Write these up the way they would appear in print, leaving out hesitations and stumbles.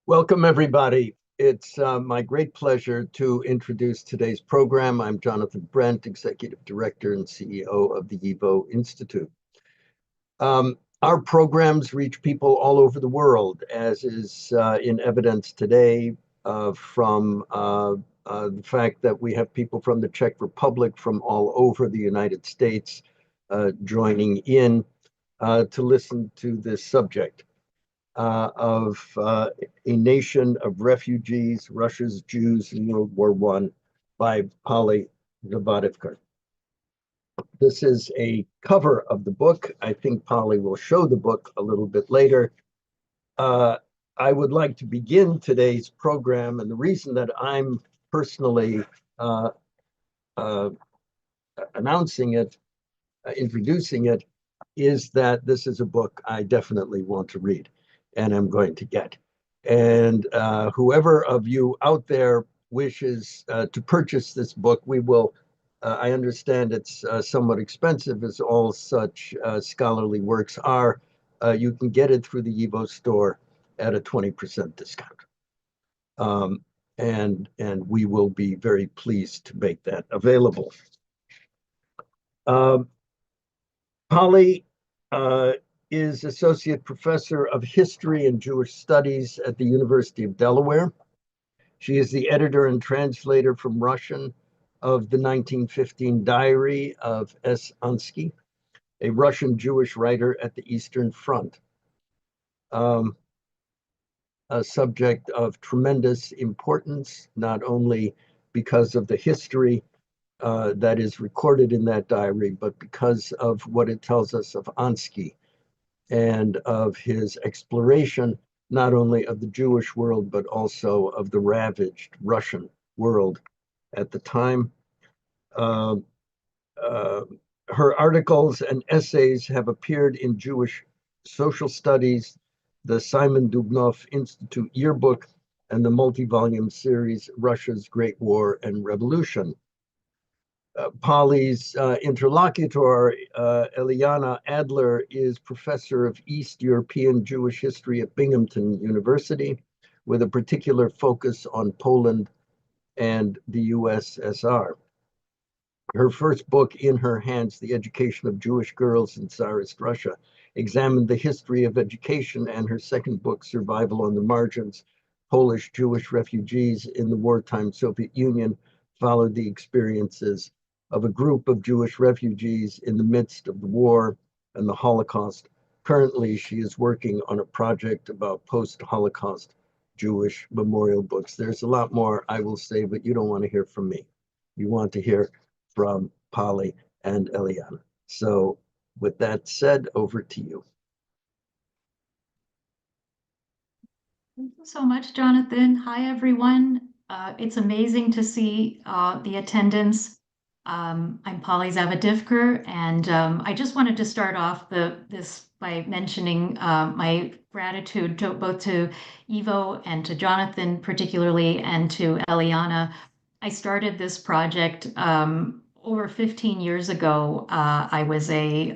Welcome, everybody. It's my great pleasure to introduce today's program. I'm Jonathan Brent, Executive Director and CEO of the YIVO Institute. Our programs reach people all over the world, as is in evidence today from the fact that we have people from the Czech Republic, from all over the United States, joining in to listen to this subject. Of a nation of refugees, Russia's Jews in World War I by Polly Zavadivker. This is a cover of the book. I think Polly will show the book a little bit later. I would like to begin today's program, and the reason that I'm personally announcing it, introducing it, is that this is a book I definitely want to read and I'm going to get. And whoever of you out there wishes to purchase this book, we will, I understand it's somewhat expensive, as all such scholarly works are. You can get it through the YIVO store at a 20% discount. And we will be very pleased to make that available. Polly is Associate Professor of History and Jewish Studies at the University of Delaware. She is the editor and translator from Russian of the 1915 Diary of S. Ansky, a Russian Jewish writer at the Eastern Front. A subject of tremendous importance, not only because of the history that is recorded in that diary, but because of what it tells us of Ansky and of his exploration, not only of the Jewish world, but also of the ravaged Russian world at the time. Her articles and essays have appeared in Jewish Social Studies, the Simon Dubnow Institute Yearbook, and the multi-volume series Russia's Great War and Revolution. Polly's interlocutor, Eliana Adler, is professor of East European Jewish history at Binghamton University, with a particular focus on Poland and the USSR. Her first book, In Her Hands, The Education of Jewish Girls in Tsarist Russia, examined the history of education, and her second book, Survival on the Margins, Polish Jewish Refugees in the Wartime Soviet Union, followed the experiences of a group of Jewish refugees in the midst of the war and the Holocaust. Currently, she is working on a project about post-Holocaust Jewish memorial books. There's a lot more I will say, but you don't want to hear from me. You want to hear from Polly and Eliana. So with that said, over to you. Thank you so much, Jonathan. Hi, everyone. It's amazing to see the attendance. I'm Polly Zavadivker, and I just wanted to start off this by mentioning my gratitude both to YIVO and to Jonathan particularly, and to Eliana. I started this project over 15 years ago. I was a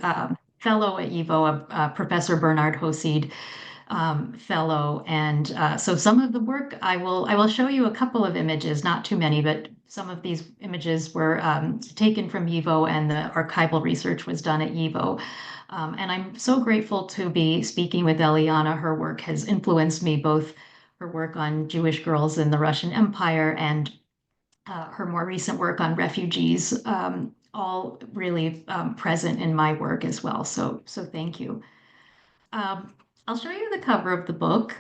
fellow at YIVO, a Professor Bernard Hoseed fellow, and so some of the work I will show you a couple of images, not too many, but some of these images were taken from YIVO, and the archival research was done at YIVO. And I'm so grateful to be speaking with Eliana. Her work has influenced me, both her work on Jewish girls in the Russian Empire and her more recent work on refugees, all really present in my work as well. So thank you. I'll show you the cover of the book.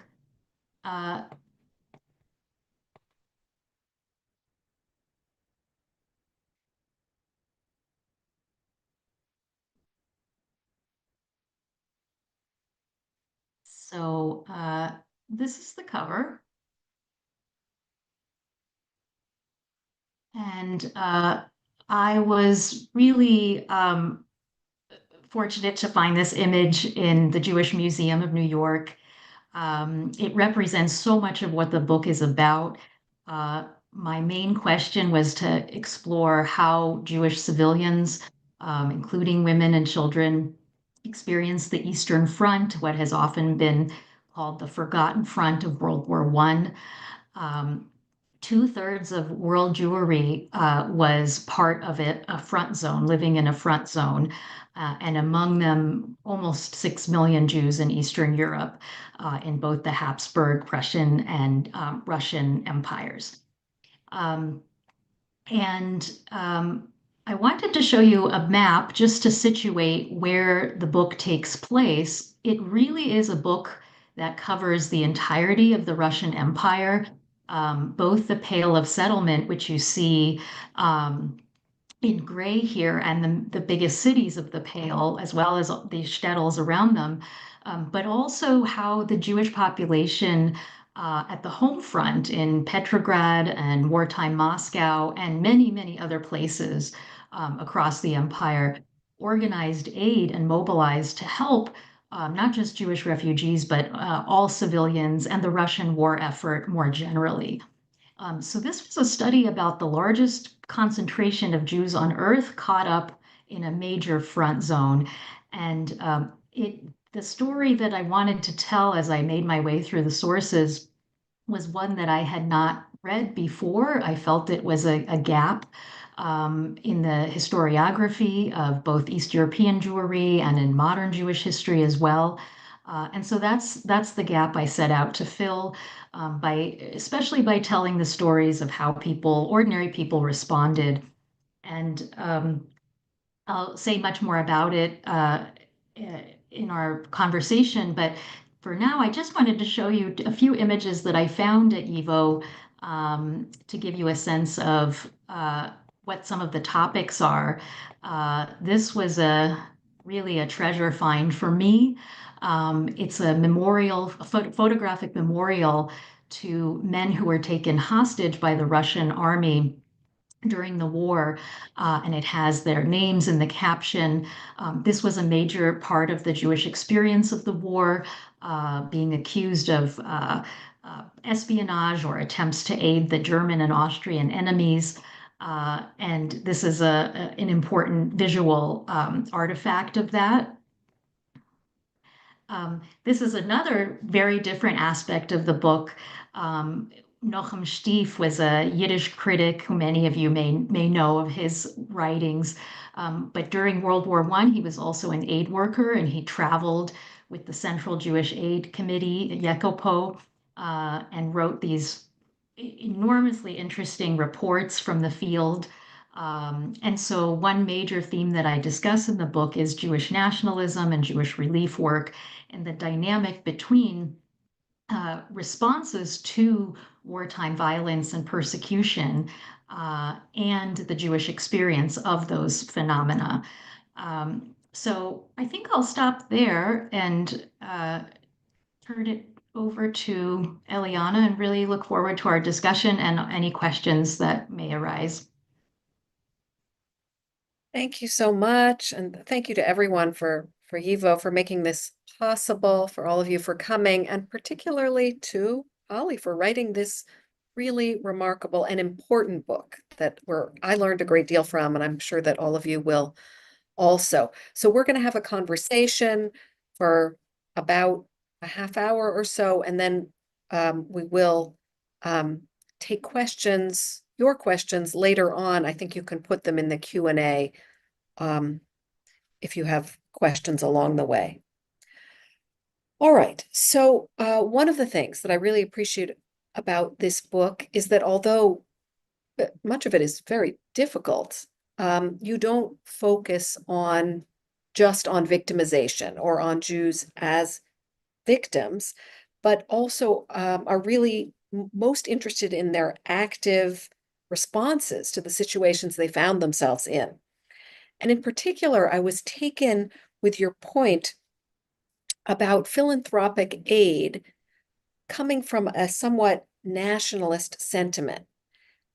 So this is the cover. And I was really fortunate to find this image in the Jewish Museum of New York. It represents so much of what the book is about. My main question was to explore how Jewish civilians, including women and children, experience the Eastern Front, what has often been called the Forgotten Front of World War I. Two-thirds of world Jewry was part of it, a front zone, living in a front zone, and among them, almost 6 million Jews in Eastern Europe, in both the Habsburg, Prussian, and Russian empires. Um, and I wanted to show you a map just to situate where the book takes place. It really is a book that covers the entirety of the Russian Empire, both the Pale of Settlement, which you see in gray here, and the biggest cities of the Pale, as well as the shtetls around them, but also how the Jewish population at the home front in Petrograd and wartime Moscow and many, many other places across the empire organized aid and mobilized to help not just Jewish refugees, but all civilians and the Russian war effort more generally. So this was a study about the largest concentration of Jews on Earth caught up in a major front zone. And the story that I wanted to tell as I made my way through the sources was one that I had not read before. I felt it was a gap in the historiography of both East European Jewry and in modern Jewish history as well. And so that's the gap I set out to fill, especially by telling the stories of how ordinary people responded. And I'll say much more about it in our conversation, but for now, I just wanted to show you a few images that I found at YIVO to give you a sense of what some of the topics are. This was really a treasure find for me. It's a photographic memorial to men who were taken hostage by the Russian army during the war, and it has their names in the caption. This was a major part of the Jewish experience of the war, being accused of espionage or attempts to aid the German and Austrian enemies. And this is an important visual artifact of that. This is another very different aspect of the book. Nochem Stief was a Yiddish critic who many of you may know of his writings. But during World War I, he was also an aid worker, and he traveled with the Central Jewish Aid Committee, Yekopo, and wrote these enormously interesting reports from the field. And so one major theme that I discuss in the book is Jewish nationalism and Jewish relief work, and the dynamic between responses to wartime violence and persecution and the Jewish experience of those phenomena. So I think I'll stop there and turn it over to Eliana and really look forward to our discussion and any questions that may arise. Thank you so much. And thank you to everyone for YIVO for making this possible, for all of you for coming, and particularly to Polly for writing this really remarkable and important book that I learned a great deal from, and I'm sure that all of you will also. So we're going to have a conversation for about a half hour or so, and then we will take questions, your questions later on. I think you can put them in the Q&A if you have questions along the way. All right, so one of the things that I really appreciate about this book is that although much of it is very difficult, you don't focus just on victimization or on Jews as victims, but also are really most interested in their active responses to the situations they found themselves in. And in particular, I was taken with your point about philanthropic aid coming from a somewhat nationalist sentiment.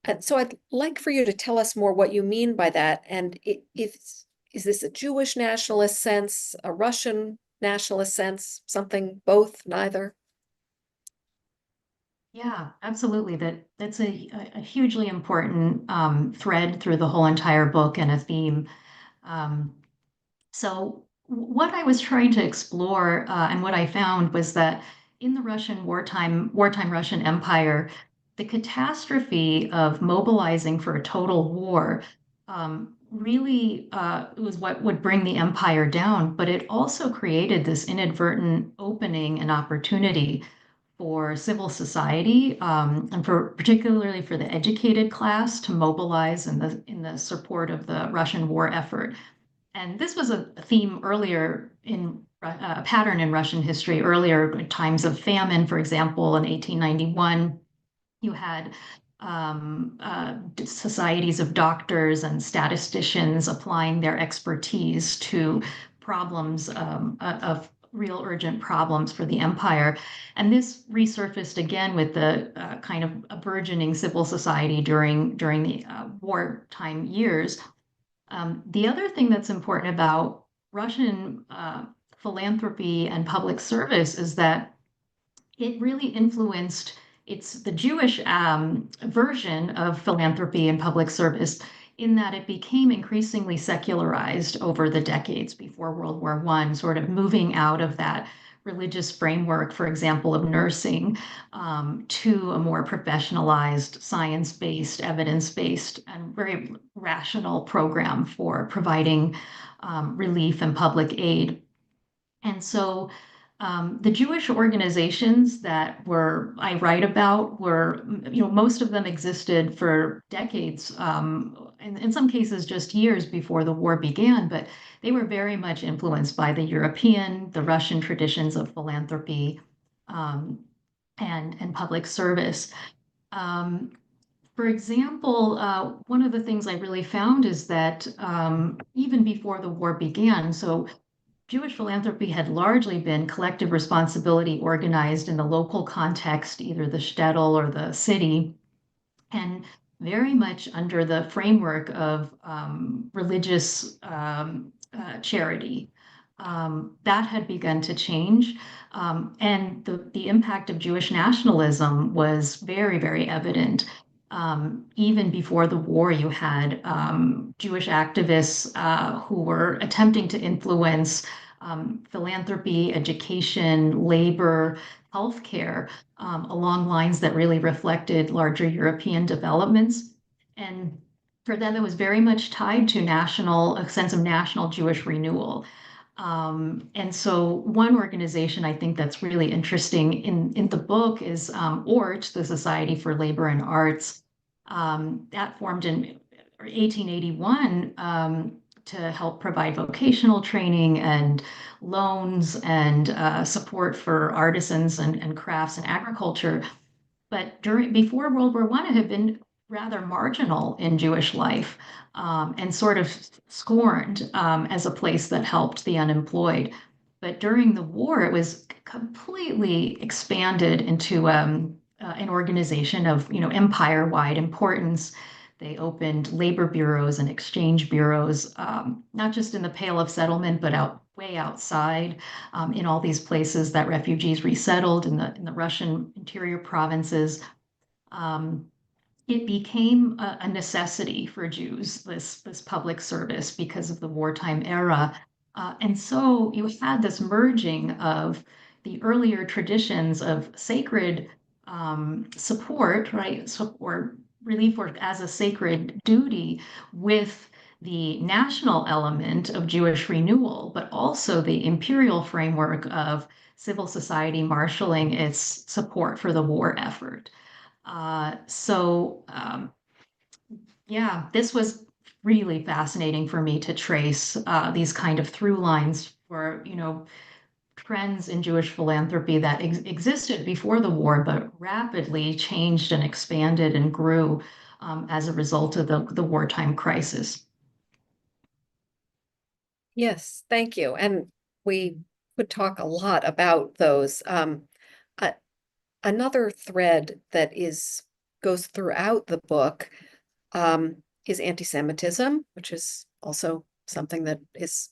And so I'd like for you to tell us more what you mean by that. And is this a Jewish nationalist sense, a Russian nationalist sense, something, both, neither? Yeah, absolutely. That's a hugely important thread through the whole entire book and a theme. So what I was trying to explore and what I found was that in the wartime Russian Empire, the catastrophe of mobilizing for a total war really was what would bring the empire down, but it also created this inadvertent opening and opportunity for civil society and for particularly for the educated class to mobilize in the support of the Russian war effort. And this was a theme earlier in a pattern in Russian history, earlier in times of famine, for example, in 1891, you had societies of doctors and statisticians applying their expertise to problems of real urgent problems for the empire. And this resurfaced again with the kind of a burgeoning civil society during the wartime years. The other thing that's important about Russian philanthropy and public service is that it really influenced it's the Jewish version of philanthropy and public service in that it became increasingly secularized over the decades before World War I, sort of moving out of that religious framework, for example, of nursing, to a more professionalized, science-based, evidence-based, and very rational program for providing relief and public aid. And so the Jewish organizations that I write about were, most of them existed for decades, in some cases just years before the war began, but they were very much influenced by the Russian traditions of philanthropy and public service. For example, one of the things I really found is that even before the war began, so Jewish philanthropy had largely been collective responsibility organized in the local context, either the shtetl or the city, and very much under the framework of religious charity. That had begun to change. And the impact of Jewish nationalism was very, very evident. Even before the war, you had Jewish activists who were attempting to influence philanthropy, education, labor, healthcare along lines that really reflected larger European developments. And for them, it was very much tied to a sense of national Jewish renewal. And so one organization I think that's really interesting in the book is ORT, the Society for Labor and Arts. That formed in 1881 to help provide vocational training and loans and support for artisans and crafts and agriculture. But before World War I, it had been rather marginal in Jewish life and sort of scorned as a place that helped the unemployed. But during the war, it was completely expanded into an organization of empire-wide importance. They opened labor bureaus and exchange bureaus, not just in the Pale of Settlement, but way outside in all these places that refugees resettled in the Russian interior provinces. It became a necessity for Jews, this public service, because of the wartime era. And so you had this merging of the earlier traditions of sacred support, right, or relief work as a sacred duty with the national element of Jewish renewal, but also the imperial framework of civil society marshaling its support for the war effort. Yeah, this was really fascinating for me to trace these kind of through lines for, trends in Jewish philanthropy that existed before the war, but rapidly changed and expanded and grew as a result of the wartime crisis. Yes, thank you. And we could talk a lot about those. Another thread that goes throughout the book is anti-Semitism, which is also something that is,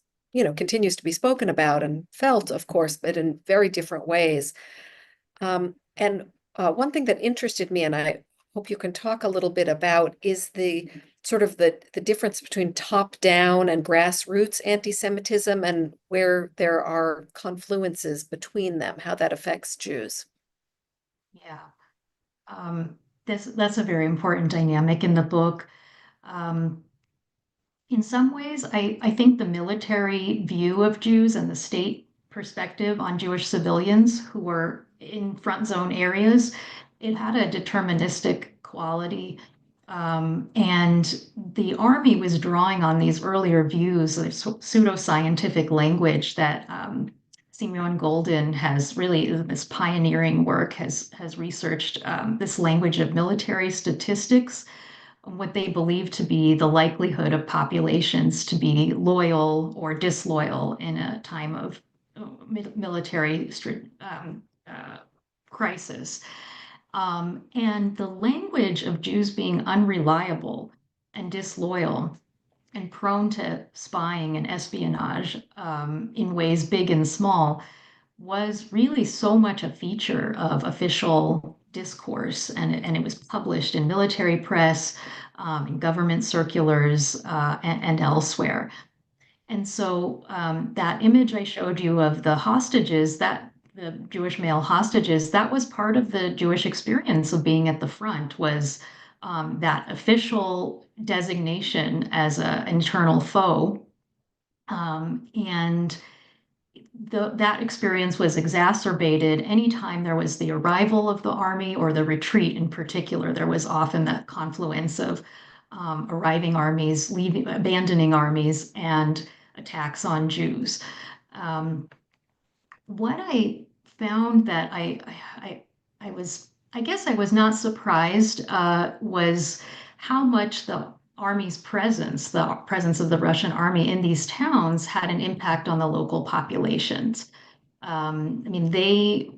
continues to be spoken about and felt, of course, but in very different ways. And one thing that interested me, and I hope you can talk a little bit about, is the sort of the difference between top-down and grassroots anti-Semitism and where there are confluences between them, how that affects Jews. Yeah. That's a very important dynamic in the book. In some ways, I think the military view of Jews and the state perspective on Jewish civilians who were in front zone areas, it had a deterministic quality. And the army was drawing on these earlier views of pseudoscientific language that Simeon Goldin has really, this pioneering work, has researched this language of military statistics, what they believe to be the likelihood of populations to be loyal or disloyal in a time of military crisis. And the language of Jews being unreliable and disloyal and prone to spying and espionage in ways big and small was really so much a feature of official discourse, and it was published in military press, in government circulars, and elsewhere. And so that image I showed you of the hostages, that the Jewish male hostages, that was part of the Jewish experience of being at the front, was that official designation as an internal foe. And that experience was exacerbated anytime there was the arrival of the army or the retreat in particular. There was often that confluence of arriving armies, abandoning armies, and attacks on Jews. What I found that I guess I was not surprised was how much the army's presence, the presence of the Russian army in these towns, had an impact on the local populations. I mean, they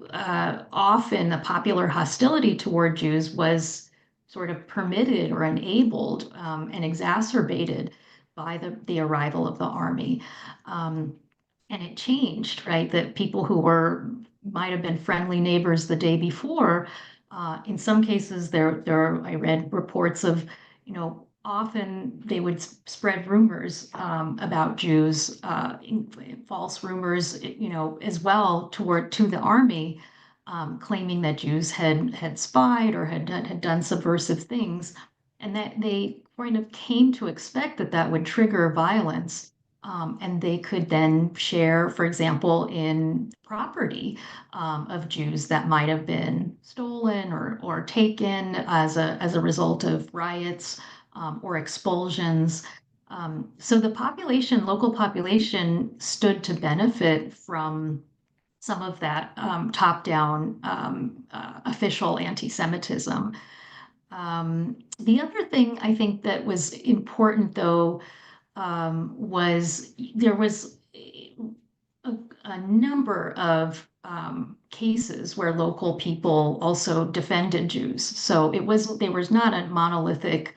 often, the popular hostility toward Jews was sort of permitted or enabled and exacerbated by the arrival of the army. And it changed, right? That people who might have been friendly neighbors the day before, in some cases, I read reports of, often they would spread rumors about Jews, false rumors, as well to the army, claiming that Jews had spied or had done subversive things, and that they kind of came to expect that would trigger violence. And they could then share, for example, in property of Jews that might have been stolen or taken as a result of riots or expulsions. So the local population, stood to benefit from some of that top-down official anti-Semitism. The other thing I think that was important, though, was there was a number of cases where local people also defended Jews. So there was not a monolithic,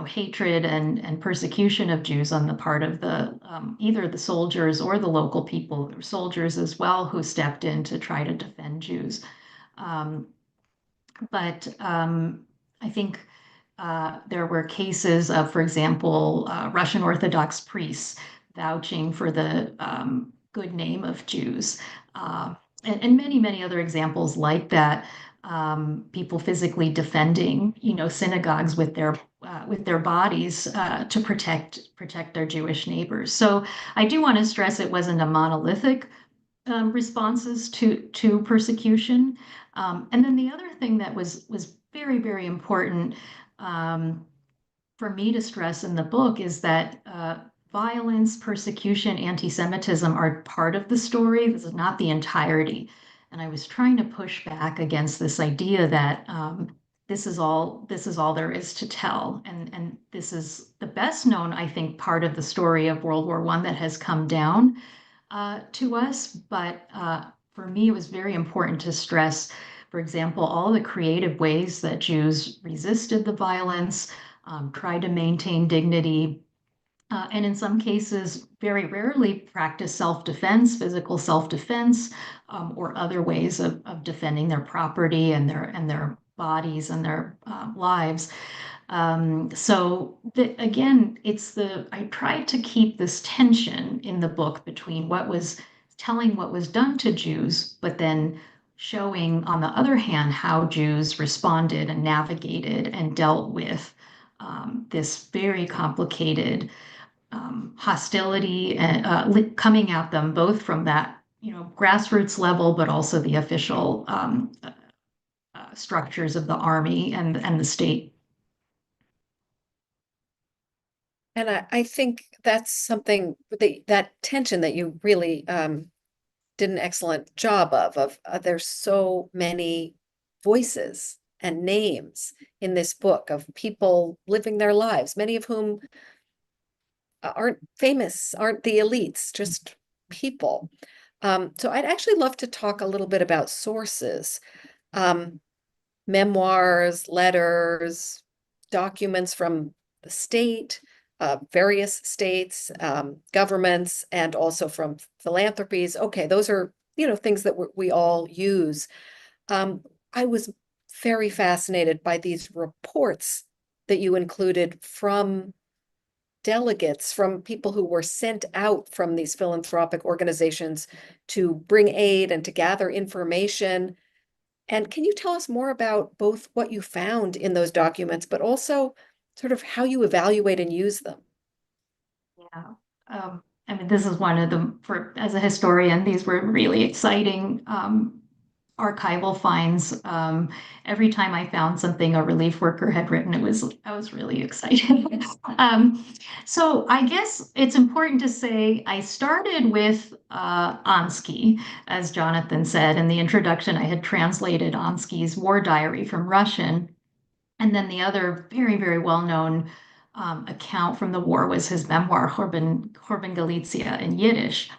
hatred and persecution of Jews on the part of either the soldiers or the local people. There were soldiers as well who stepped in to try to defend Jews. But I think there were cases of, for example, Russian Orthodox priests vouching for the good name of Jews, and many, many other examples like that. People physically defending, synagogues with their bodies to protect their Jewish neighbors. So I do want to stress it wasn't a monolithic responses to persecution. And then the other thing that was very, very important for me to stress in the book is that violence, persecution, anti-Semitism are part of the story. This is not the entirety. And I was trying to push back against this idea that this is all there is to tell. And this is the best known, I think, part of the story of World War I that has come down to us. But for me, it was very important to stress, for example, all the creative ways that Jews resisted the violence, tried to maintain dignity, and in some cases, very rarely practice self-defense, physical self-defense, or other ways of defending their property and their bodies and their lives. Again, I tried to keep this tension in the book between what was telling what was done to Jews, but then showing, on the other hand, how Jews responded and navigated and dealt with this very complicated hostility and coming at them both from that, grassroots level, but also the official structures of the army and the state. And I think that's something, that tension that you really did an excellent job of there's so many voices and names in this book of people living their lives, many of whom aren't famous, aren't the elites, just people. So I'd actually love to talk a little bit about sources, memoirs, letters, documents from the state, various states, governments, and also from philanthropies. Okay, those are, things that we all use. I was very fascinated by these reports that you included from delegates, from people who were sent out from these philanthropic organizations to bring aid and to gather information. And can you tell us more about both what you found in those documents, but also sort of how you evaluate and use them? Yeah. I mean, this is one of them, as a historian, these were really exciting archival finds. Every time I found something a relief worker had written, I was really excited. So I guess it's important to say I started with Ansky, as Jonathan said in the introduction. I had translated Ansky's war diary from Russian, and then the other very, very well-known account from the war was his memoir, Horben Galicia, in Yiddish.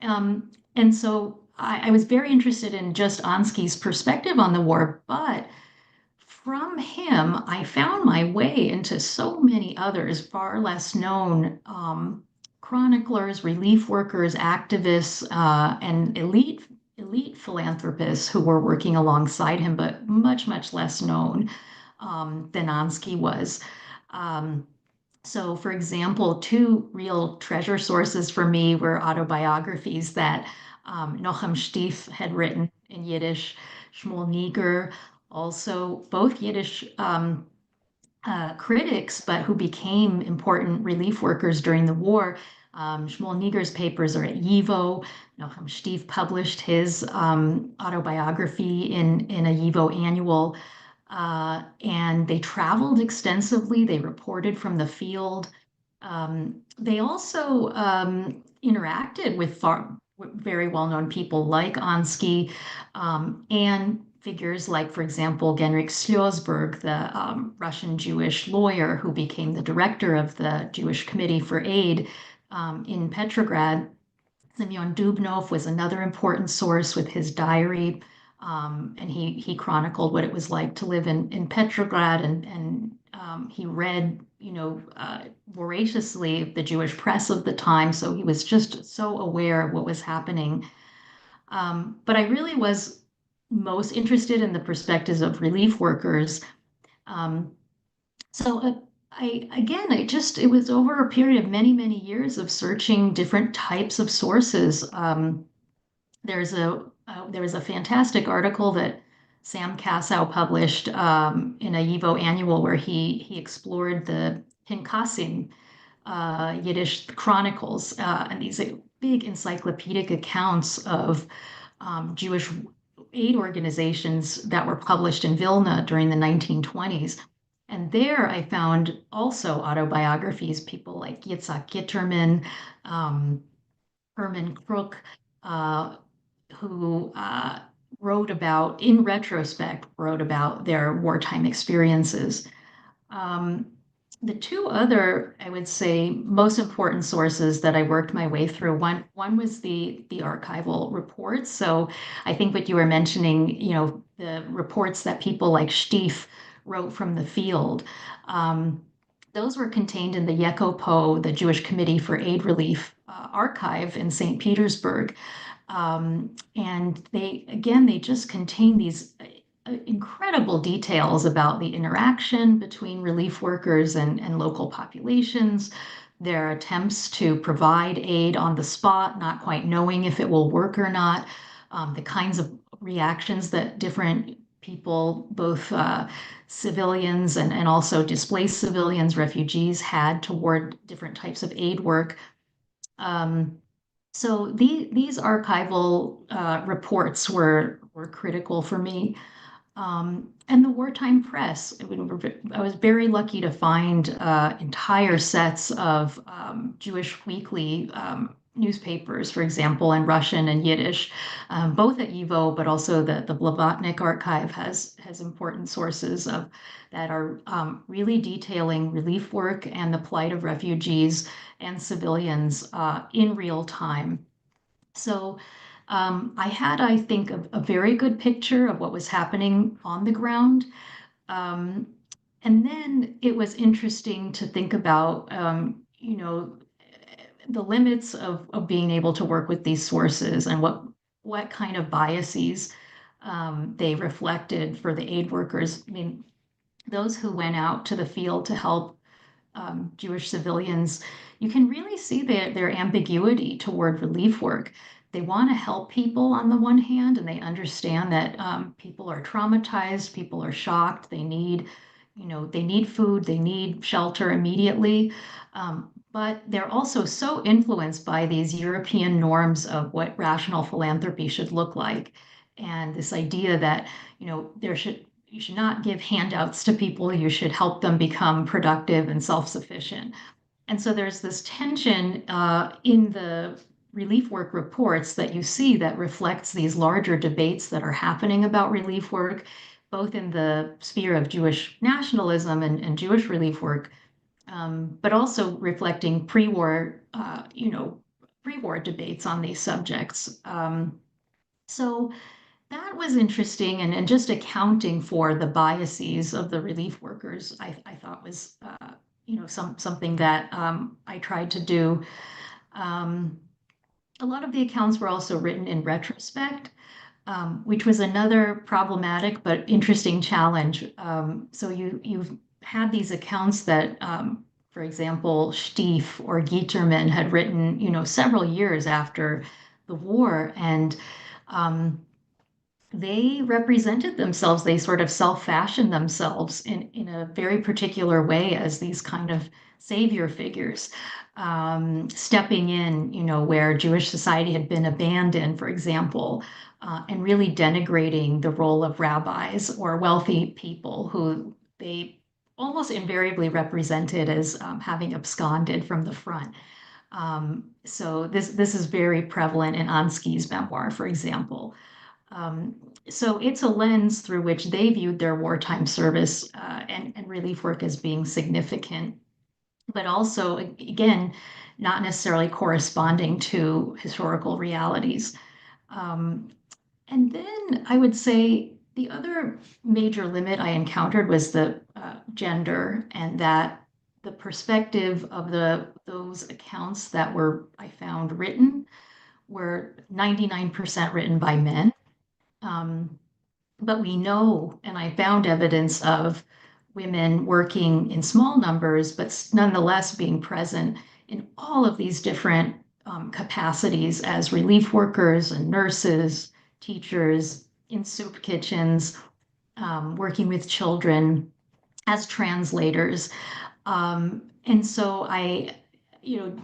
And so I was very interested in just Ansky's perspective on the war, but from him, I found my way into so many others, far less known chroniclers, relief workers, activists, and elite philanthropists who were working alongside him, but much, much less known than Ansky was. So, for example, two real treasure sources for me were autobiographies that Nochem Stief had written in Yiddish, Shmuel Niger, also both Yiddish critics, but who became important relief workers during the war. Shmuel Niger's papers are at YIVO. Nochem Stief published his autobiography in a YIVO annual. And they traveled extensively. They reported from the field. They also interacted with very well-known people like Ansky, and figures like, for example, Genrikh Slozberg, the Russian Jewish lawyer who became the director of the Jewish Committee for Aid in Petrograd. Semyon Dubnov was another important source with his diary. And he chronicled what it was like to live in Petrograd, and he read, voraciously the Jewish press of the time. So he was just so aware of what was happening. But I really was most interested in the perspectives of relief workers. It was over a period of many, many years of searching different types of sources. There was a fantastic article that Sam Kassow published in a YIVO annual where he explored the Pinkasim Yiddish chronicles, and these big encyclopedic accounts of Jewish aid organizations that were published in Vilna during the 1920s. And there I found also autobiographies, people like Yitzhak Gitterman, Herman Crook, who in retrospect, wrote about their wartime experiences. The two other, I would say, most important sources that I worked my way through, one was the archival reports. So I think what you were mentioning, the reports that people like Stief wrote from the field, those were contained in the YECOPO, the Jewish Committee for Aid Relief archive in St. Petersburg. And they just contain these incredible details about the interaction between relief workers and local populations, their attempts to provide aid on the spot, not quite knowing if it will work or not, the kinds of reactions that different people, both civilians and also displaced civilians, refugees, had toward different types of aid work. So these archival reports were critical for me. And the wartime press, I was very lucky to find entire sets of Jewish weekly newspapers, for example, in Russian and Yiddish, both at YIVO, but also the Blavatnik archive has important sources that are really detailing relief work and the plight of refugees and civilians in real time. So I had, I think, a very good picture of what was happening on the ground. Um, and then it was interesting to think about, the limits of being able to work with these sources and what kind of biases they reflected for the aid workers. I mean, those who went out to the field to help Jewish civilians, you can really see their ambiguity toward relief work. They want to help people on the one hand, and they understand that people are traumatized, people are shocked, they need food, they need shelter immediately. But they're also so influenced by these European norms of what rational philanthropy should look like. And this idea that, you should not give handouts to people, you should help them become productive and self-sufficient. And so there's this tension in the relief work reports that you see that reflects these larger debates that are happening about relief work, both in the sphere of Jewish nationalism and Jewish relief work, but also reflecting pre-war, pre-war debates on these subjects. So that was interesting, and just accounting for the biases of the relief workers, I thought was, something that I tried to do. A lot of the accounts were also written in retrospect, which was another problematic but interesting challenge. So you've had these accounts that, for example, Stief or Gieterman had written, several years after the war, and they represented themselves. They sort of self-fashioned themselves in a very particular way as these kind of savior figures, stepping in, where Jewish society had been abandoned, for example, and really denigrating the role of rabbis or wealthy people who they almost invariably represented as having absconded from the front. So this is very prevalent in Ansky's memoir, for example. So it's a lens through which they viewed their wartime service and relief work as being significant, but also, again, not necessarily corresponding to historical realities. And then I would say the other major limit I encountered was the gender, and that the perspective of those accounts that I found written were 99% written by men. But we know, and I found evidence of women working in small numbers, but nonetheless being present in all of these different capacities as relief workers and nurses, teachers, in soup kitchens, working with children, as translators. And so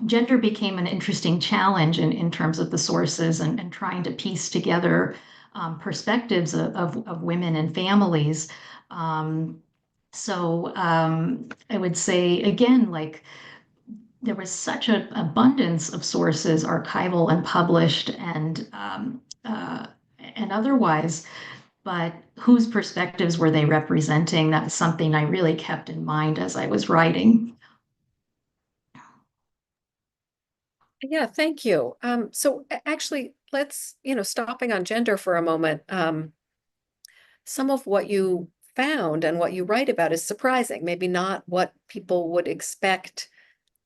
gender became an interesting challenge in terms of the sources and trying to piece together perspectives of women and families. So I would say, again, like there was such an abundance of sources, archival and published and otherwise, but whose perspectives were they representing? That's something I really kept in mind as I was writing. Yeah, thank you. So actually, let's, stopping on gender for a moment. Some of what you found and what you write about is surprising, maybe not what people would expect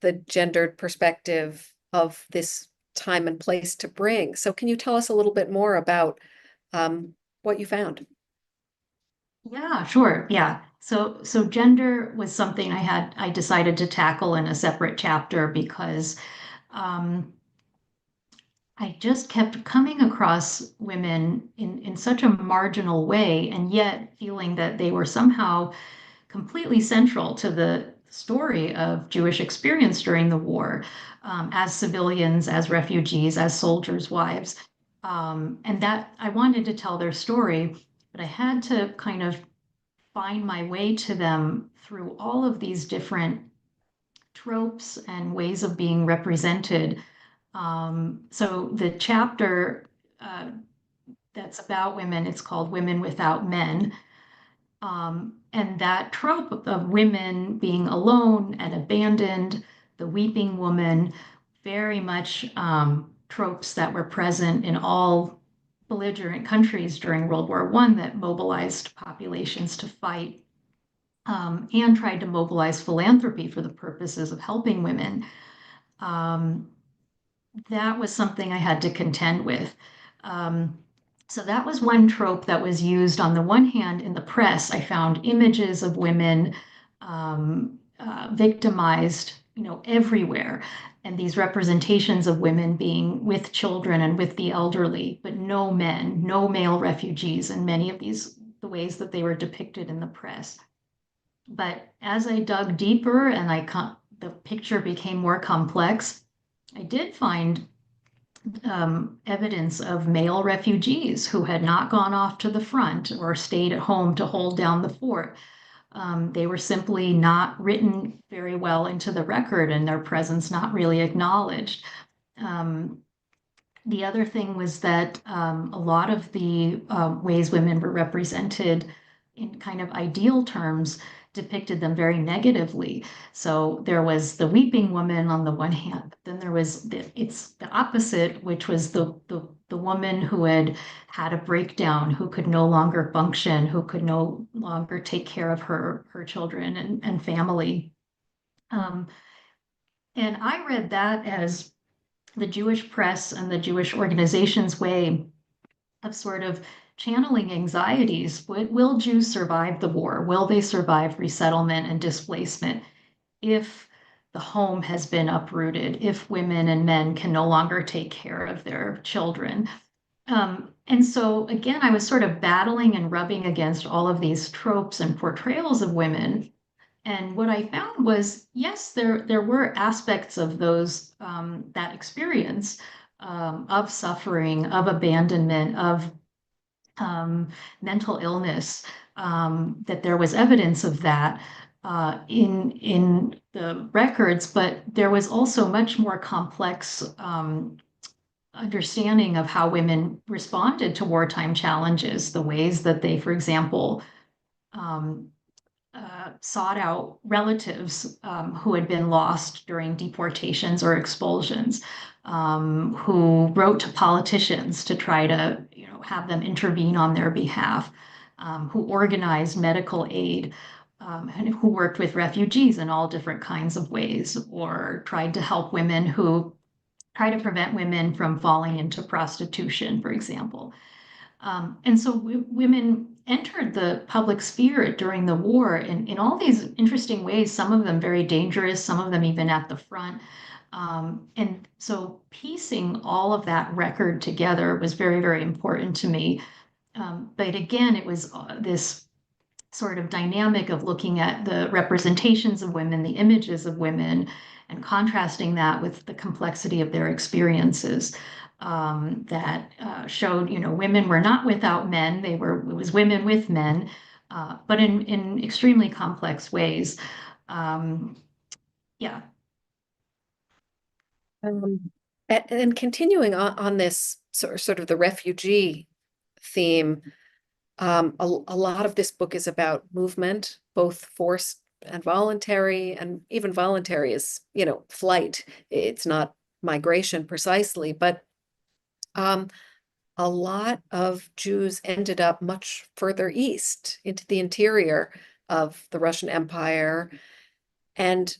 the gendered perspective of this time and place to bring. So can you tell us a little bit more about what you found? Yeah, sure. Yeah. So gender was something I decided to tackle in a separate chapter because um, I just kept coming across women in such a marginal way, and yet feeling that they were somehow completely central to the story of Jewish experience during the war, as civilians, as refugees, as soldiers' wives. And that I wanted to tell their story, but I had to kind of find my way to them through all of these different tropes and ways of being represented. So the chapter uh, that's about women, it's called Women Without Men. And that trope of women being alone and abandoned, the weeping woman, very much tropes that were present in all belligerent countries during World War I that mobilized populations to fight, and tried to mobilize philanthropy for the purposes of helping women. Um, that was something I had to contend with. Um, so that was one trope that was used on the one hand in the press. I found images of women victimized, everywhere, and these representations of women being with children and with the elderly, but no men, no male refugees, in many of the ways that they were depicted in the press. But as I dug deeper and the picture became more complex, I did find evidence of male refugees who had not gone off to the front or stayed at home to hold down the fort. They were simply not written very well into the record and their presence not really acknowledged. Um, the other thing was that a lot of the ways women were represented in kind of ideal terms depicted them very negatively. So there was the weeping woman on the one hand, but then there was it's the opposite, which was the woman who had a breakdown, who could no longer function, who could no longer take care of her children and family. Um, and I read that as the Jewish press and the Jewish organization's way of sort of channeling anxieties. Will Jews survive the war? Will they survive resettlement and displacement if the home has been uprooted, if women and men can no longer take care of their children? And so, again, I was sort of battling and rubbing against all of these tropes and portrayals of women. And what I found was, yes, there were aspects of that experience, of suffering, of abandonment, of mental illness, that there was evidence of that in the records, but there was also much more complex understanding of how women responded to wartime challenges, the ways that they, for example, um, sought out relatives who had been lost during deportations or expulsions, who wrote to politicians to try to, have them intervene on their behalf, who organized medical aid, and who worked with refugees in all different kinds of ways, or tried to help women who try to prevent women from falling into prostitution, for example. And so women entered the public sphere during the war in all these interesting ways, some of them very dangerous, some of them even at the front. And so piecing all of that record together was very, very important to me. But again, it was this sort of dynamic of looking at the representations of women, the images of women, and contrasting that with the complexity of their experiences, that showed, women were not without men. It was women with men, but in extremely complex ways. Yeah. Um, and continuing on this sort of the refugee theme, a lot of this book is about movement, both forced and voluntary, and even voluntary is, flight. It's not migration precisely, but a lot of Jews ended up much further east into the interior of the Russian Empire. And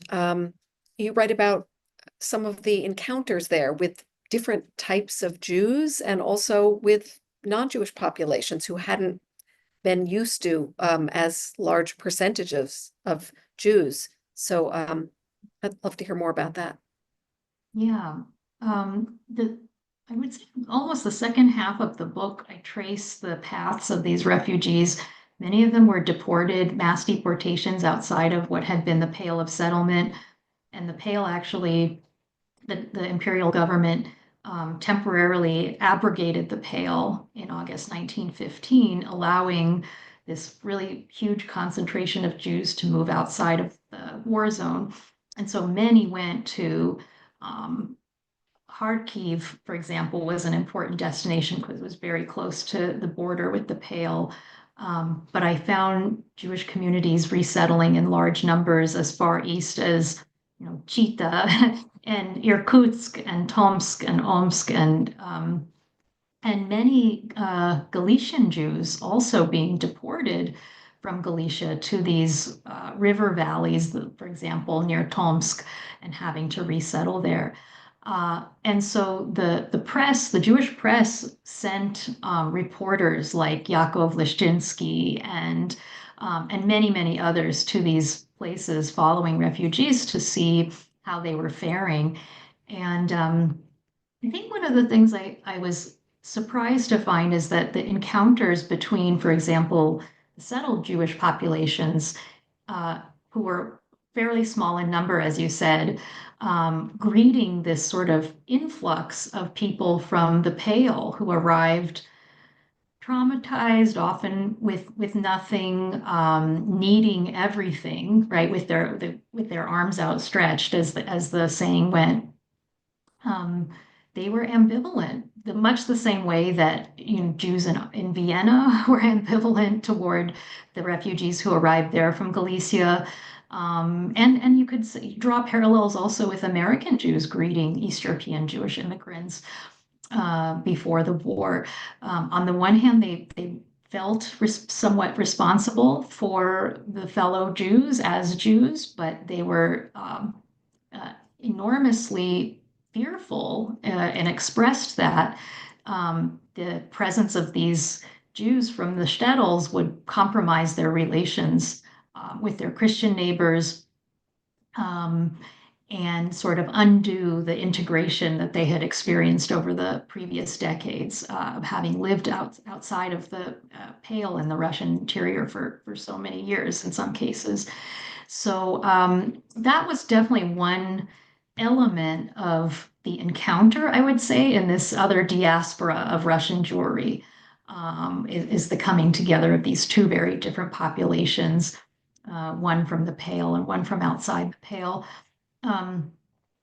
you write about some of the encounters there with different types of Jews and also with non-Jewish populations who hadn't been used to as large percentages of Jews. So I'd love to hear more about that. Yeah. I would say almost the second half of the book, I trace the paths of these refugees. Many of them were deported, mass deportations outside of what had been the Pale of Settlement. And the Pale actually, the imperial government temporarily abrogated the Pale in August 1915, allowing this really huge concentration of Jews to move outside of the war zone. And so many went to Kharkiv, for example, was an important destination because it was very close to the border with the Pale. But I found Jewish communities resettling in large numbers as far east as, Chita and Irkutsk and Tomsk and Omsk and many Galician Jews also being deported from Galicia to these river valleys, for example, near Tomsk, and having to resettle there. And so the press, the Jewish press, sent reporters like Yaakov Lishchinsky and many others to these places following refugees to see how they were faring. And I think one of the things I was surprised to find is that the encounters between, for example, the settled Jewish populations, who were fairly small in number, as you said, greeting this sort of influx of people from the Pale who arrived traumatized, often with nothing, needing everything, right, with their arms outstretched, as the saying went. They were ambivalent, much the same way that Jews in Vienna were ambivalent toward the refugees who arrived there from Galicia. And you could draw parallels also with American Jews greeting East European Jewish immigrants before the war. On the one hand, they felt somewhat responsible for the fellow Jews as Jews, but they were enormously fearful and expressed that the presence of these Jews from the shtetls would compromise their relations with their Christian neighbors and sort of undo the integration that they had experienced over the previous decades of having lived outside of the Pale in the Russian interior for so many years in some cases. So that was definitely one element of the encounter, I would say, in this other diaspora of Russian Jewry, is the coming together of these two very different populations, one from the Pale and one from outside the Pale.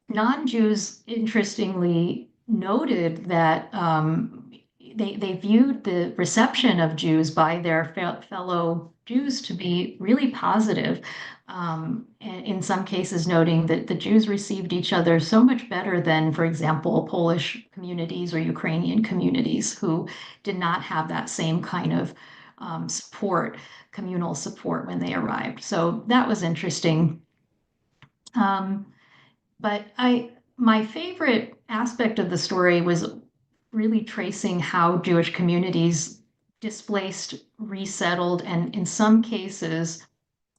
Non-Jews, interestingly, noted that they viewed the reception of Jews by their fellow Jews to be really positive. And in some cases, noting that the Jews received each other so much better than, for example, Polish communities or Ukrainian communities who did not have that same kind of support, communal support when they arrived. So that was interesting. But my favorite aspect of the story was really tracing how Jewish communities displaced, resettled, and in some cases,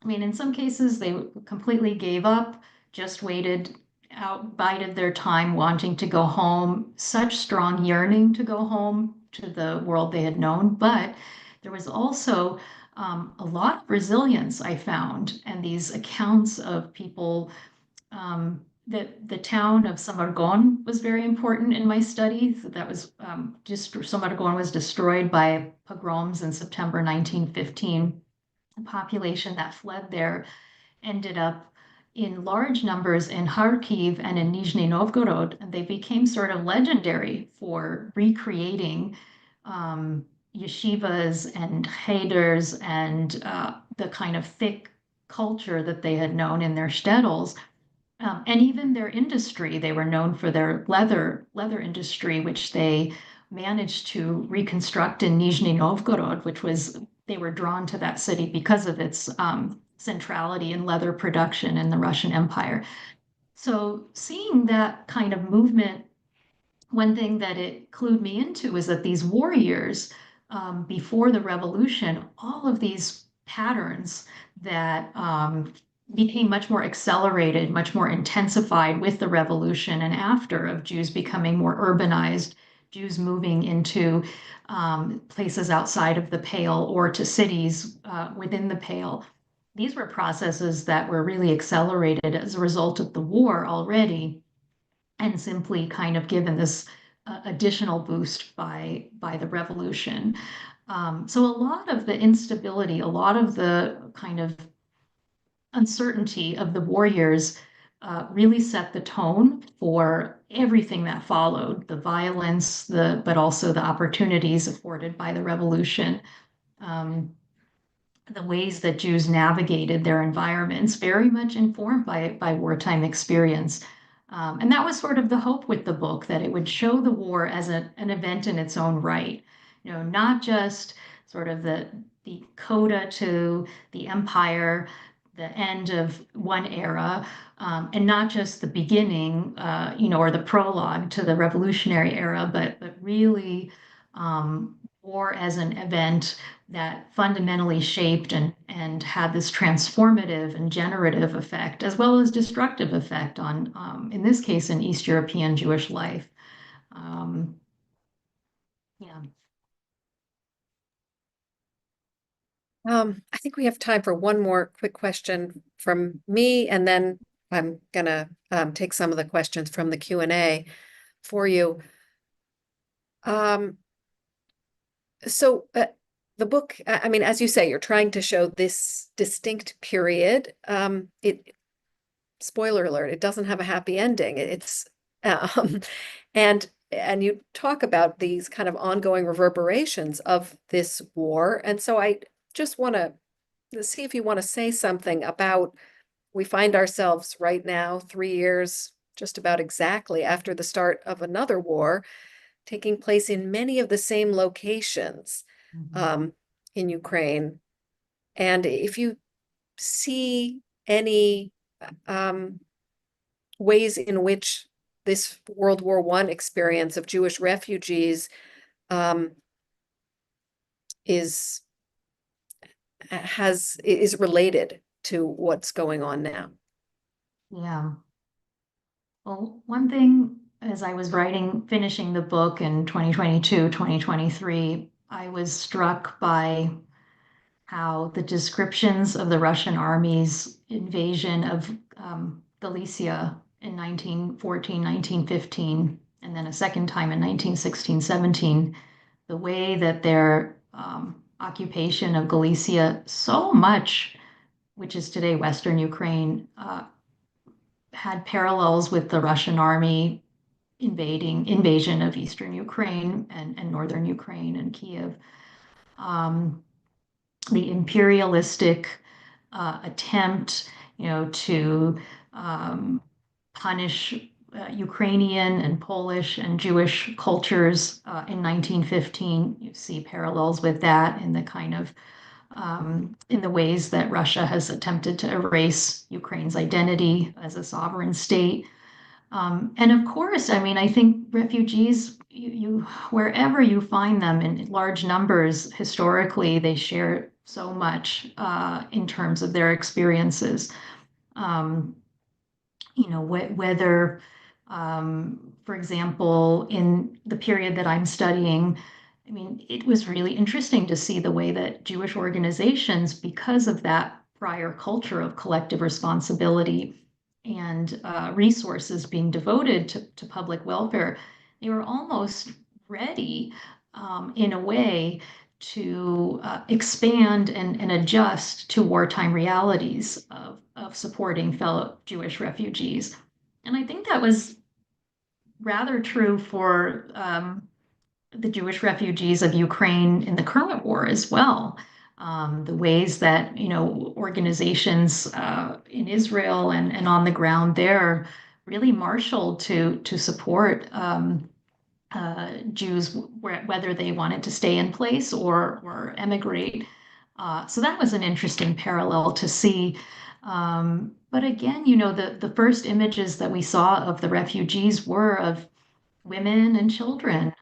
they completely gave up, just waited out, bided their time, wanting to go home, such strong yearning to go home to the world they had known. But there was also a lot of resilience I found, and these accounts of people. The town of Samargon was very important in my study. So that was Samargon was destroyed by pogroms in September 1915. The population that fled there ended up in large numbers in Kharkiv and in Nizhny Novgorod, and they became sort of legendary for recreating yeshivas and heders and the kind of thick culture that they had known in their shtetls. And even their industry, they were known for their leather industry, which they managed to reconstruct in Nizhny Novgorod, they were drawn to that city because of its centrality in leather production in the Russian Empire. So seeing that kind of movement, one thing that it clued me into was that these war years before the revolution, all of these patterns that became much more accelerated, much more intensified with the revolution and after, of Jews becoming more urbanized, Jews moving into places outside of the Pale or to cities within the Pale. These were processes that were really accelerated as a result of the war already, and simply kind of given this additional boost by the revolution. So a lot of the instability, a lot of the kind of uncertainty of the war years really set the tone for everything that followed, the violence, but also the opportunities afforded by the revolution. The ways that Jews navigated their environments, very much informed by wartime experience. And that was sort of the hope with the book, that it would show the war as an event in its own right, not just sort of the coda to the empire, the end of one era, and not just the beginning, or the prologue to the revolutionary era, but really war as an event that fundamentally shaped and had this transformative and generative effect, as well as destructive effect on, in this case, in East European Jewish life. Yeah. I think we have time for one more quick question from me, and then I'm gonna take some of the questions from the Q&A for you. So the book, I mean, as you say, you're trying to show this distinct period. Spoiler alert, it doesn't have a happy ending. It's and you talk about these kind of ongoing reverberations of this war. And so I just want to see if you want to say something about, we find ourselves right now 3 years, just about exactly after the start of another war, taking place in many of the same locations in Ukraine. And if you see any ways in which this World War I experience of Jewish refugees is related to what's going on now. Yeah. Well, one thing, as I was finishing the book in 2022, 2023, I was struck by how the descriptions of the Russian army's invasion of Galicia in 1914, 1915, and then a second time in 1916, 17, the way that their occupation of Galicia, so much, which is today Western Ukraine, had parallels with the Russian army invasion of Eastern Ukraine and Northern Ukraine and Kiev. The imperialistic attempt, to punish Ukrainian and Polish and Jewish cultures in 1915. You see parallels with that in the kind of in the ways that Russia has attempted to erase Ukraine's identity as a sovereign state. And of course, I mean, I think refugees, you wherever you find them in large numbers, historically, they share so much in terms of their experiences. Whether, for example, in the period that I'm studying, I mean, it was really interesting to see the way that Jewish organizations, because of that prior culture of collective responsibility and resources being devoted to public welfare, they were almost ready, in a way, to expand and adjust to wartime realities of supporting fellow Jewish refugees. And I think that was rather true for the Jewish refugees of Ukraine in the current war as well. The ways that, organizations in Israel and on the ground there really marshaled to support Jews, whether they wanted to stay in place or emigrate. So that was an interesting parallel to see. But again, the first images that we saw of the refugees were of women and children,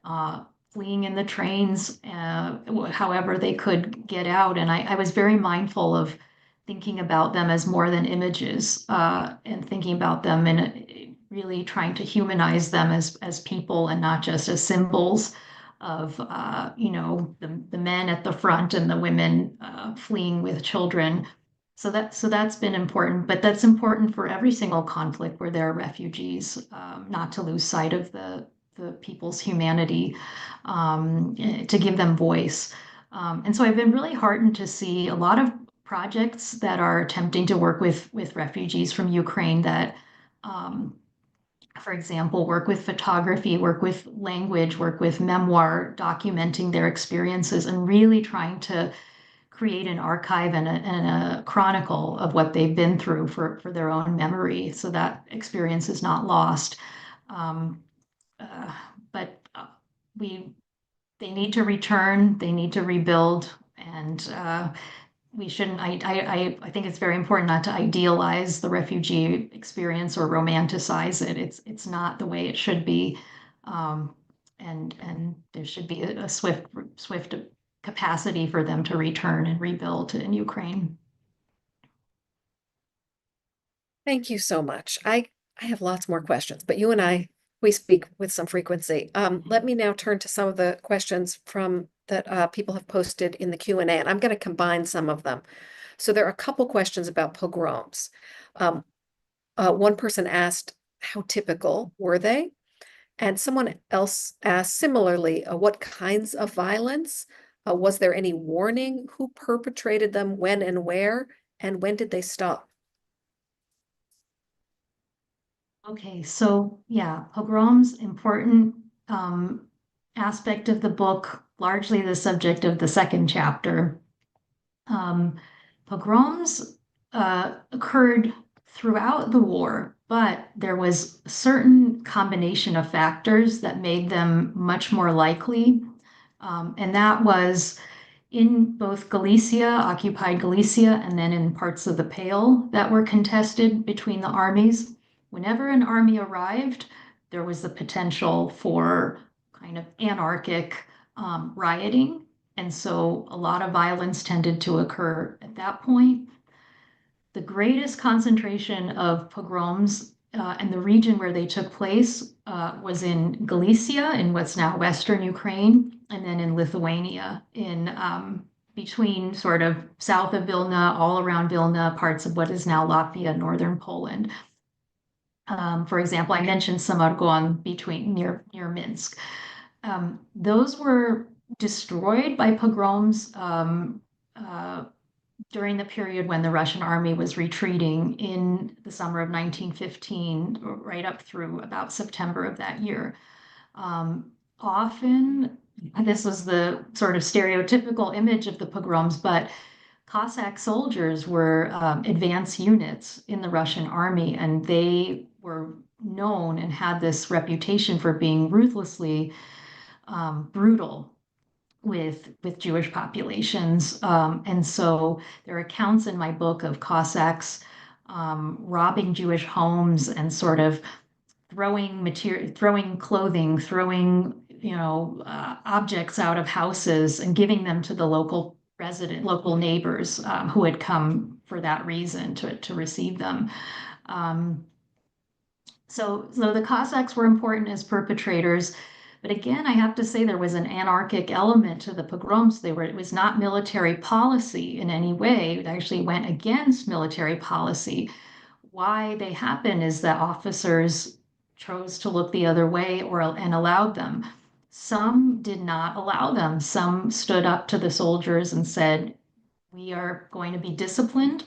fleeing in the trains, however they could get out. And I was very mindful of thinking about them as more than images, and thinking about them and really trying to humanize them as people and not just as symbols of, the men at the front and the women fleeing with children. So that's been important, but that's important for every single conflict where there are refugees, not to lose sight of the people's humanity, to give them voice. And so I've been really heartened to see a lot of projects that are attempting to work with refugees from Ukraine that, for example, work with photography, work with language, work with memoir, documenting their experiences and really trying to create an archive and a chronicle of what they've been through for their own memory, so that experience is not lost. Um, but they need to return, they need to rebuild, and we shouldn't. I think it's very important not to idealize the refugee experience or romanticize it. It's not the way it should be, and there should be a swift capacity for them to return and rebuild in Ukraine. Thank you so much. I have lots more questions, but you and we speak with some frequency. Let me now turn to some of the questions from that people have posted in the Q&A, and I'm going to combine some of them. So there are a couple questions about pogroms. One person asked, how typical were they? And someone else asked similarly, what kinds of violence? Was there any warning? Who perpetrated them, when and where? And when did they stop? Okay, so yeah, pogroms, important aspect of the book, largely the subject of the second chapter. Pogroms occurred throughout the war, but there was a certain combination of factors that made them much more likely. And that was in both Galicia, occupied Galicia, and then in parts of the Pale that were contested between the armies. Whenever an army arrived, there was the potential for kind of anarchic rioting. And so a lot of violence tended to occur at that point. The greatest concentration of pogroms and the region where they took place was in Galicia, in what's now Western Ukraine, and then in Lithuania, in between sort of south of Vilna, all around Vilna, parts of what is now Latvia, northern Poland. For example, I mentioned Samargon near Minsk. Those were destroyed by pogroms during the period when the Russian army was retreating in the summer of 1915, right up through about September of that year. Often, this was the sort of stereotypical image of the pogroms, but Cossack soldiers were advanced units in the Russian army, and they were known and had this reputation for being ruthlessly brutal with Jewish populations. And so there are accounts in my book of Cossacks robbing Jewish homes and sort of throwing clothing, throwing objects out of houses and giving them to the local neighbors who had come for that reason to receive them. So the Cossacks were important as perpetrators. But again, I have to say there was an anarchic element to the pogroms. It was not military policy in any way. It actually went against military policy. Why they happen is that officers chose to look the other way and allowed them. Some did not allow them. Some stood up to the soldiers and said, we are going to be disciplined.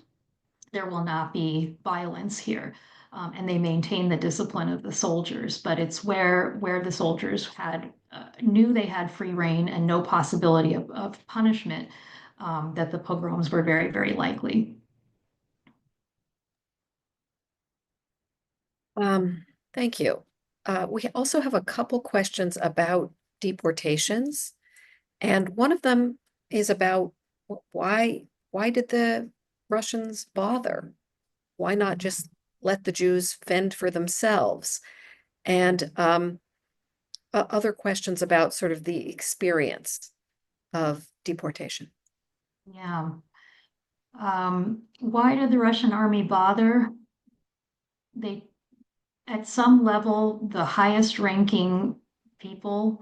There will not be violence here. And they maintained the discipline of the soldiers, but it's where the soldiers knew they had free rein and no possibility of punishment, that the pogroms were very, very likely. Thank you. We also have a couple questions about deportations, and one of them is about why did the Russians bother? Why not just let the Jews fend for themselves? And other questions about sort of the experience of deportation. Yeah. Why did the Russian army bother? At some level, the highest ranking people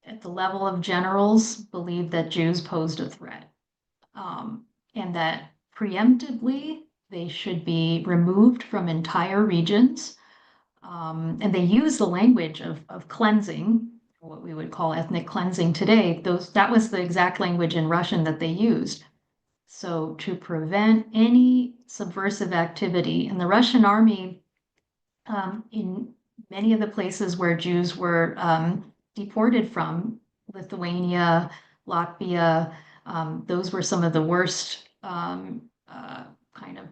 at the level of generals believed that Jews posed a threat, and that preemptively they should be removed from entire regions. And they use the language of cleansing, what we would call ethnic cleansing today. That was the exact language in Russian that they used. So to prevent any subversive activity, and the Russian army, in many of the places where Jews were deported from, Lithuania, Latvia, those were some of the worst kind of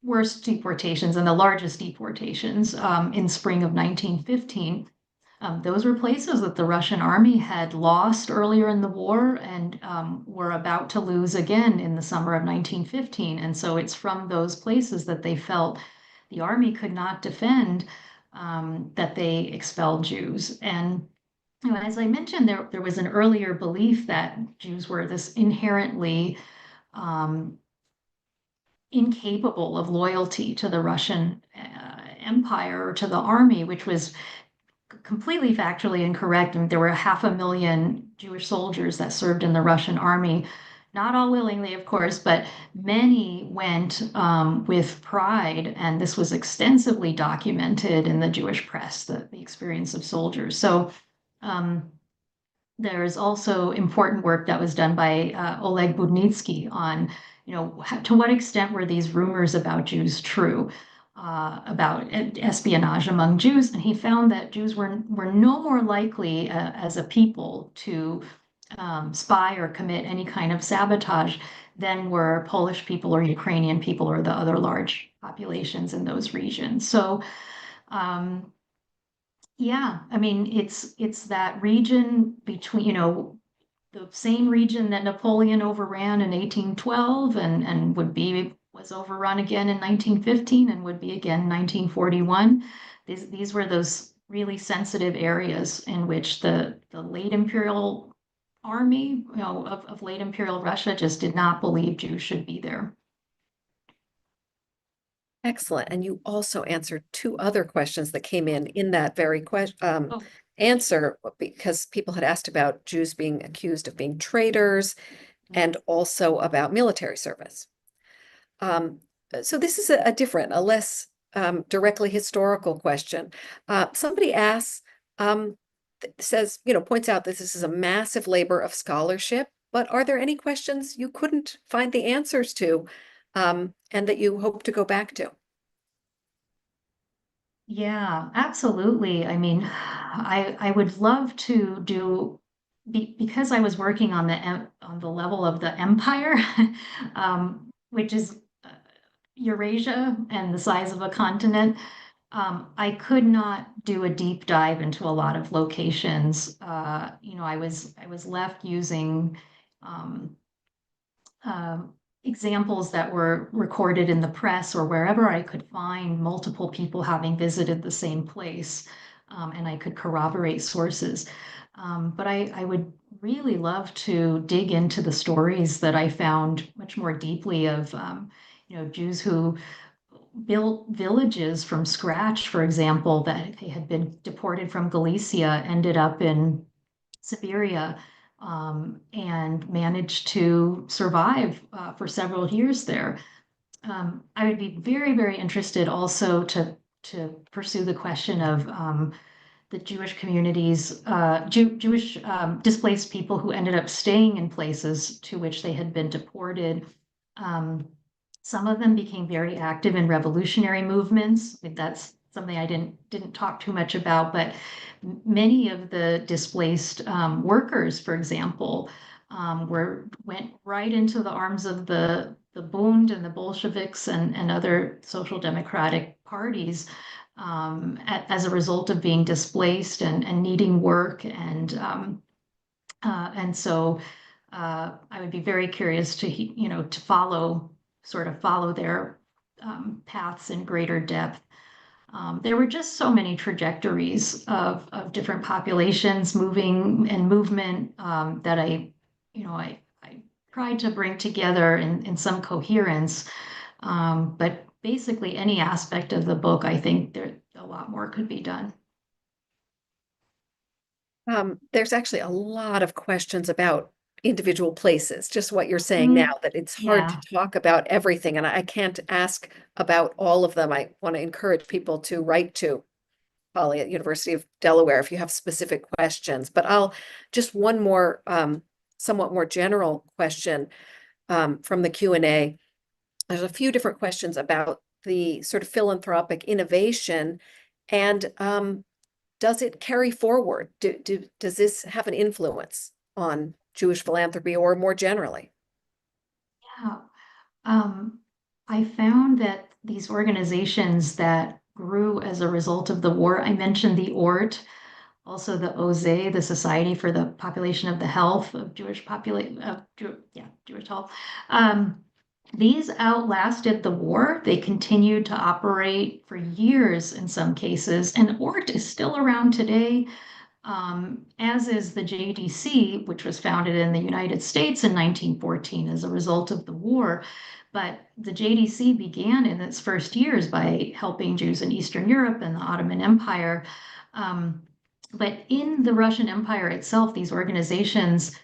worst deportations and the largest deportations in spring of 1915. Those were places that the Russian army had lost earlier in the war and were about to lose again in the summer of 1915. And so it's from those places that they felt the army could not defend, that they expelled Jews. And as I mentioned, there was an earlier belief that Jews were this inherently incapable of loyalty to the Russian Empire or to the army, which was completely factually incorrect. And there were 500,000 Jewish soldiers that served in the Russian army, not all willingly, of course, but many went with pride. And this was extensively documented in the Jewish press, the experience of soldiers. So there's also important work that was done by Oleg Budnitsky on, to what extent were these rumors about Jews true, about espionage among Jews. And he found that Jews were no more likely as a people to spy or commit any kind of sabotage than were Polish people or Ukrainian people or the other large populations in those regions. So yeah, I mean, it's that region between, the same region that Napoleon overran in 1812 and was overrun again in 1915 and would be again in 1941. These were those really sensitive areas in which the late imperial army, of late imperial Russia just did not believe Jews should be there. Excellent. And you also answered two other questions that came in that very question Oh. answer, because people had asked about Jews being accused of being traitors and also about military service. So this is a different, a less directly historical question. Somebody asks, says, points out that this is a massive labor of scholarship, but are there any questions you couldn't find the answers to, and that you hope to go back to? Yeah, absolutely. I mean, I would love to do, because I was working on the level of the empire, which is Eurasia and the size of a continent. I could not do a deep dive into a lot of locations. I was left using examples that were recorded in the press or wherever I could find multiple people having visited the same place, and I could corroborate sources. But I would really love to dig into the stories that I found much more deeply of, Jews who built villages from scratch, for example, that they had been deported from Galicia, ended up in Siberia, and managed to survive for several years there. I would be very, very interested also to pursue the question of the Jewish communities, Jewish displaced people who ended up staying in places to which they had been deported. Some of them became very active in revolutionary movements. I mean, that's something I didn't talk too much about, but many of the displaced workers, for example, went right into the arms of the Bund and the Bolsheviks and other social democratic parties, as a result of being displaced and needing work. And so I would be very curious to follow their paths in greater depth. There were just so many trajectories of different populations moving and movement that I tried to bring together in some coherence. But basically, any aspect of the book, I think there a lot more could be done. There's actually a lot of questions about individual places, just what you're saying now, that it's hard to talk about everything, and I can't ask about all of them. I want to encourage people to write to Polly at University of Delaware if you have specific questions. But I'll just one more somewhat more general question from the Q&A. There's a few different questions about the sort of philanthropic innovation, and does it carry forward? Does this have an influence on Jewish philanthropy or more generally? Yeah. I found that these organizations that grew as a result of the war, I mentioned the ORT, also the OZE, the Society for the Population of the Health of Jewish Jewish Health. These outlasted the war. They continued to operate for years in some cases, and ORT is still around today, as is the JDC, which was founded in the United States in 1914 as a result of the war. But the JDC began in its first years by helping Jews in Eastern Europe and the Ottoman Empire. But in the Russian Empire itself, these organizations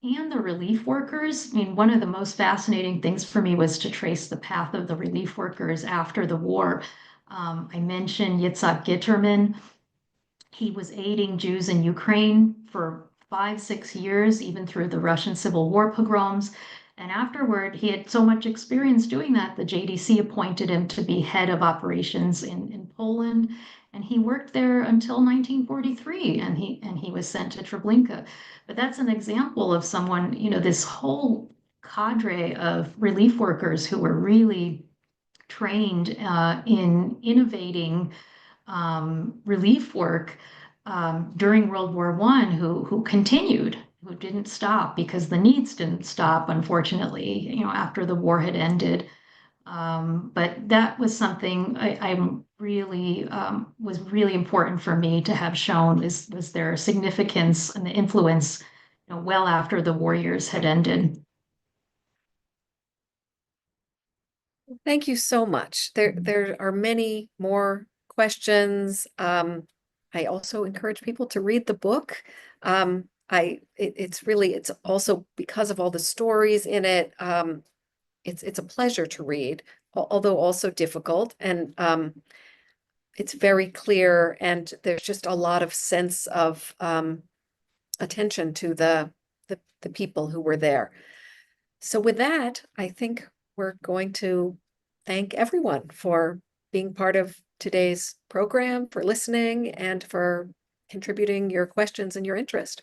and the relief workers, I mean, one of the most fascinating things for me was to trace the path of the relief workers after the war. I mentioned Yitzhak Gitterman. He was aiding Jews in Ukraine for 5-6 years, even through the Russian Civil War pogroms. And afterward, he had so much experience doing that, the JDC appointed him to be head of operations in Poland. And he worked there until 1943, and he was sent to Treblinka. But that's an example of someone, this whole cadre of relief workers who were really trained in innovating relief work during World War I, who continued, who didn't stop because the needs didn't stop, unfortunately, after the war had ended. But that was something I'm really was really important for me to have shown was their significance and the influence, well after the war years had ended. Thank you so much. There are many more questions. I also encourage people to read the book. It's also because of all the stories in it. It's a pleasure to read, although also difficult, and it's very clear, and there's just a lot of sense of attention to the people who were there. So with that, I think we're going to thank everyone for being part of today's program, for listening, and for contributing your questions and your interest.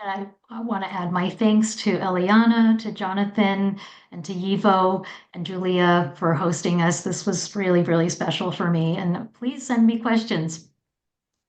And I want to add my thanks to Eliana, to Jonathan, and to Yivo and Julia for hosting us. This was really, really special for me. And please send me questions.